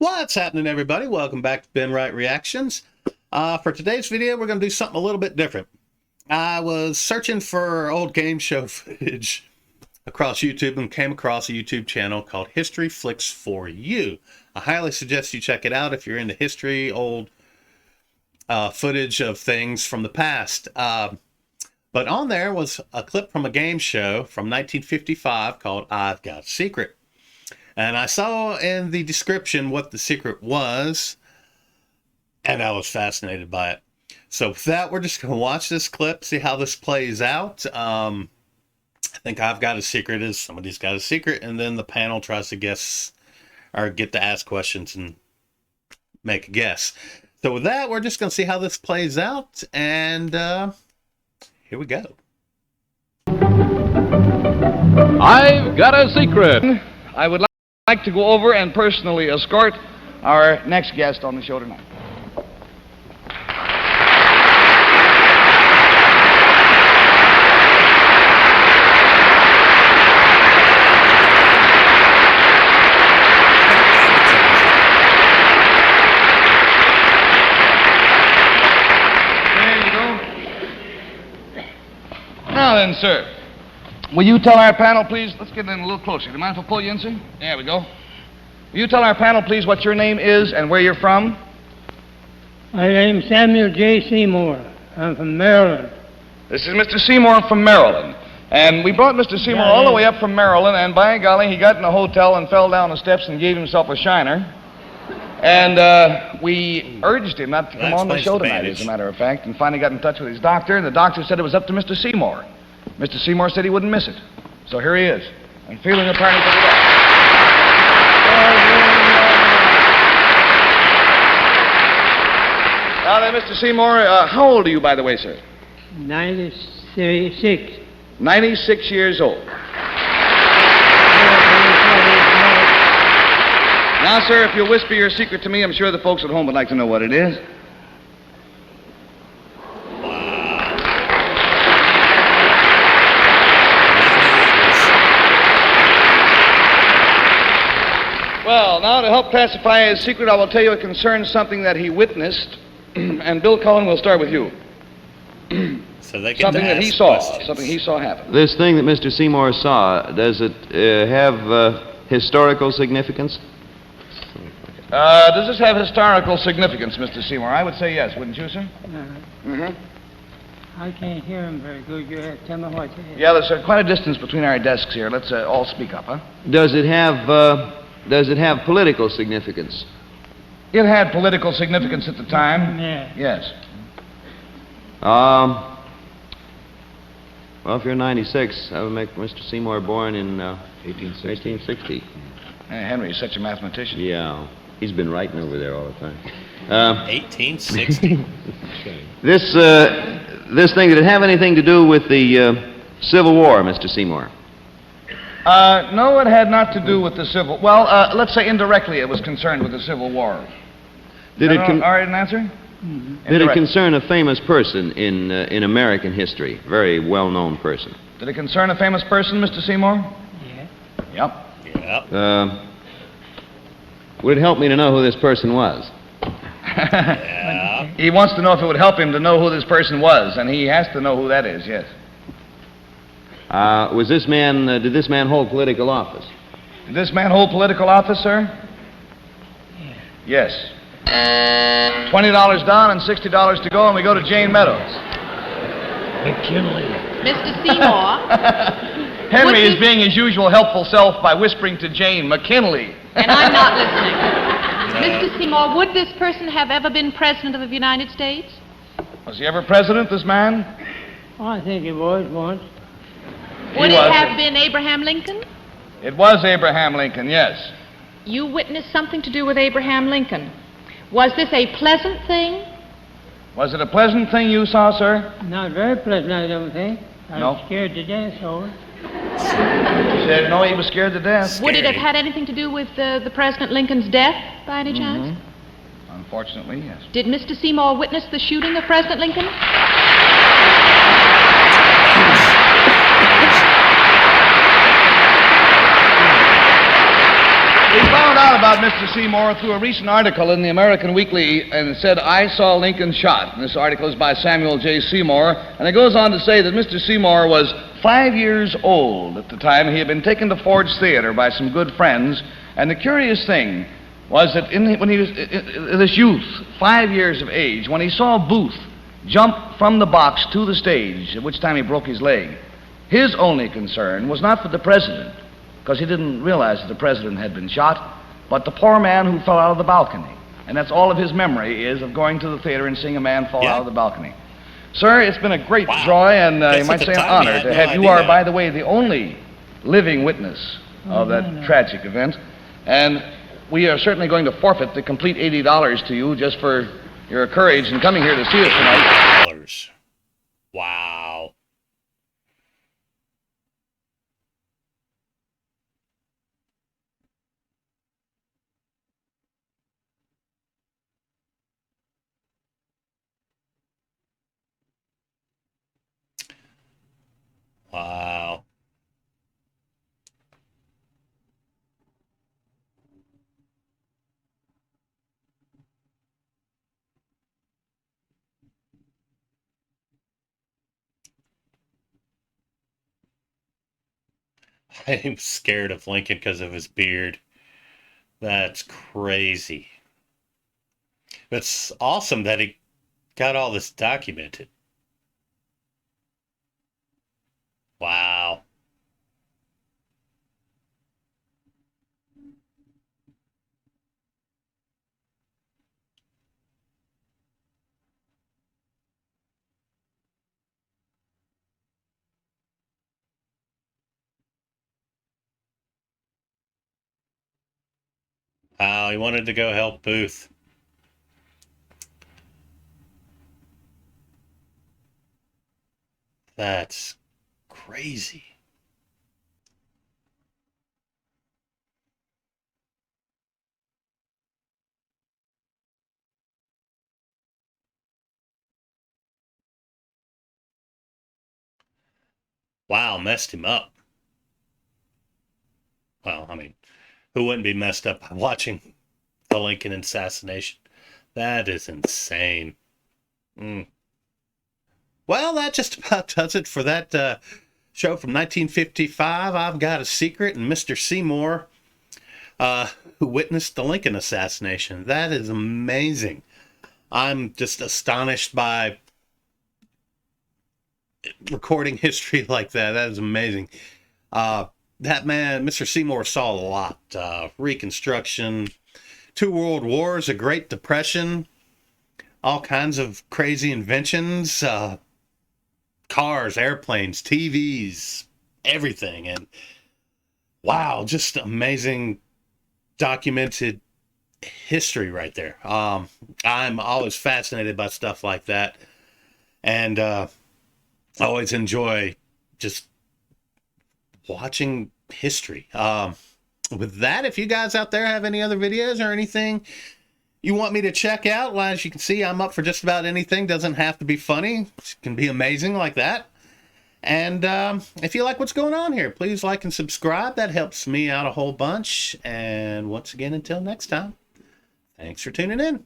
What's happening, everybody? Welcome back to Ben Wright Reactions. For today's video, we're going to do something a little bit different. I was searching for old game show footage across YouTube and came across a YouTube channel called History Flicks for You. I highly suggest you check it out if you're into history, old footage of things from the past. But on there was a clip from a game show from 1955 called I've Got a Secret. And I saw in the description what the secret was, and I was fascinated by it. So with that, we're just going to watch this clip, see how this plays out. I think I've got a secret is somebody's got a secret, and then the panel tries to guess or get to ask questions and make a guess. So with that, we're just going to see how this plays out, and here we go. I've got a secret. I would like to go over and personally escort our next guest on the show tonight. There you go. Now then, sir. Will you tell our panel, please? Let's get in a little closer. Do you mind if I pull you in, sir? There we go. Will you tell our panel, please, what your name is and where you're from? My name's Samuel J. Seymour. I'm from Maryland. This is Mr. Seymour from Maryland. And we brought Mr. Seymour all the way up from Maryland, and by golly, he got in a hotel and fell down the steps and gave himself a shiner. And we urged him not to come on the show tonight, as a matter of fact, and finally got in touch with his doctor, and the doctor said it was up to Mr. Seymour. Mr. Seymour said he wouldn't miss it. So here he is, and feeling a party for the day. Now then, Mr. Seymour, how old are you, by the way, sir? 96. 96 years old. Now, sir, if you'll whisper your secret to me, I'm sure the folks at home would like to know what it is. Well, now to help classify his secret, I will tell you it concerns something that he witnessed, and Bill Cullen, we'll start with you. So they get Something that he saw, something he saw happen. This thing that Mr. Seymour saw, does it have historical significance? Does this have historical significance, Mr. Seymour? I would say yes, wouldn't you, sir? I can't hear him very good. You have to tell me what it is. Yeah, there's quite a distance between our desks here. Let's all speak up, huh? Does it have political significance? It had political significance at the time. Yeah. Yes. Well, if you're 96, that would make Mr. Seymour born in 1860. Henry is such a mathematician. Yeah, he's been writing over there all the time. 1860. This thing, did it have anything to do with the Civil War, Mr. Seymour? No, it had not to do with the Civil... Well, let's say indirectly it was concerned with the Civil War. Did All it right, an answer? Mm-hmm. Did it concern a famous person in American history? Very well-known person. Did it concern a famous person, Mr. Seymour? Yeah. Yep. Yep. Would it help me to know who this person was? Yeah. He wants to know if it would help him to know who this person was, and he has to know who that is, yes. Did this man hold political office? Did this man hold political office, sir? Yes. $20 down and $60 to go, and we go to Jane Meadows. Mr. Seymour. Henry is being his usual helpful self by whispering to Jane, McKinley. And I'm not listening. Mr. Seymour, would this person have ever been President of the United States? Was he ever president, this man? Oh, I think it was once. Would it have been Abraham Lincoln? It was Abraham Lincoln, yes. You witnessed something to do with Abraham Lincoln. Was this a pleasant thing? Was it a pleasant thing you saw, sir? Not very pleasant, I don't think. I No. was scared to death over it. He said no, he was scared to death. Would it have had anything to do with the President Lincoln's death, by any chance? Unfortunately, yes. Did Mr. Seymour witness the shooting of President Lincoln? We found out about Mr. Seymour through a recent article in the American Weekly, and it said, "I saw Lincoln shot." And this article is by Samuel J. Seymour, and it goes on to say that Mr. Seymour was 5 years old at the time. He had been taken to Ford's Theater by some good friends, and the curious thing was that when he was this youth, 5 years of age, when he saw Booth jump from the box to the stage, at which time he broke his leg, his only concern was not for the president, because he didn't realize that the president had been shot, but the poor man who fell out of the balcony. And that's all of his memory is, of going to the theater and seeing a man fall out of the balcony. Sir, it's been a great joy, and you might say an honor to have you. Are, by the way, the only living witness of that tragic event, and we are certainly going to forfeit the complete $80 to you just for your courage in coming here to see us tonight. Wow. Wow. I'm scared of Lincoln because of his beard. That's crazy. It's awesome that he got all this documented. Wow. Wow, he wanted to go help Booth. That's crazy. Wow, messed him up. Well, I mean, who wouldn't be messed up by watching the Lincoln assassination? That is insane. Well, that just about does it for that show from 1955. I've Got a Secret, and Mr. Seymour, who witnessed the Lincoln assassination. That is amazing. I'm just astonished by recording history like that. That is amazing. That man, Mr. Seymour, saw a lot. Reconstruction, 2 World Wars, a Great Depression, all kinds of crazy inventions, cars, airplanes, TVs, everything. And wow, just amazing documented history right there. I'm always fascinated by stuff like that. And I always enjoy just watching history. With that, if you guys out there have any other videos or anything you want me to check out, well, as you can see, I'm up for just about anything. Doesn't have to be funny. It can be amazing like that. And if you like what's going on here, please like and subscribe. That helps me out a whole bunch. And once again, until next time, thanks for tuning in.